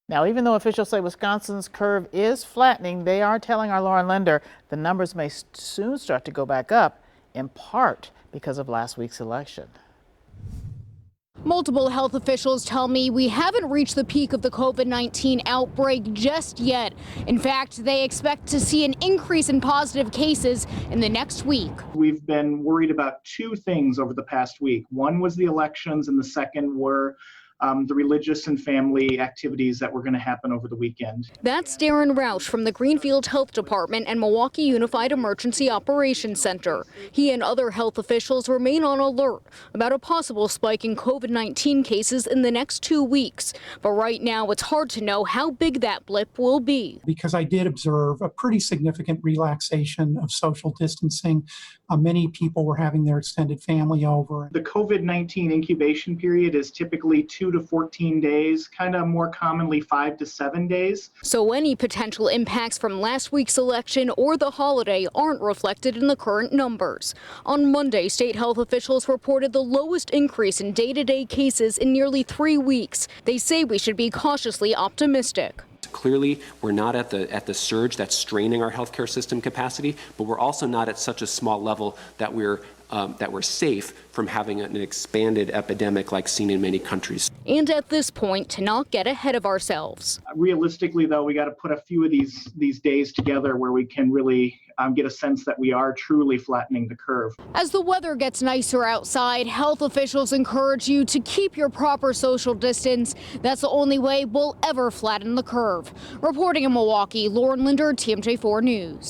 Now, even though officials say Wisconsin's curve is flattening, they are telling our Lauren Linder the numbers may soon start to go back up, in part because of last week's election. Multiple health officials tell me we haven't reached the peak of the COVID-19 outbreak just yet. In fact, they expect to see an increase in positive cases in the next week. We've been worried about two things over the past week. One was the elections, and the second were the religious and family activities that were going to happen over the weekend. That's Darren Roush from the Greenfield Health Department and Milwaukee Unified Emergency Operations Center. He and other health officials remain on alert about a possible spike in COVID-19 cases in the next 2 weeks. But right now, it's hard to know how big that blip will be. Because I did observe a pretty significant relaxation of social distancing. Many people were having their extended family over. The COVID-19 incubation period is typically 2 to 14 days, kind of more commonly 5 to 7 days. So any potential impacts from last week's election or the holiday aren't reflected in the current numbers. On Monday, state health officials reported the lowest increase in day-to-day cases in nearly 3 weeks. They say we should be cautiously optimistic. Clearly, we're not at the surge that's straining our healthcare system capacity, but we're also not at such a small level that we're safe from having an expanded epidemic like seen in many countries. And at this point, to not get ahead of ourselves. Realistically, though, we got to put a few of these days together where we can really get a sense that we are truly flattening the curve. As the weather gets nicer outside, health officials encourage you to keep your proper social distance. That's the only way we'll ever flatten the curve. Reporting in Milwaukee, Lauren Linder, TMJ4 News.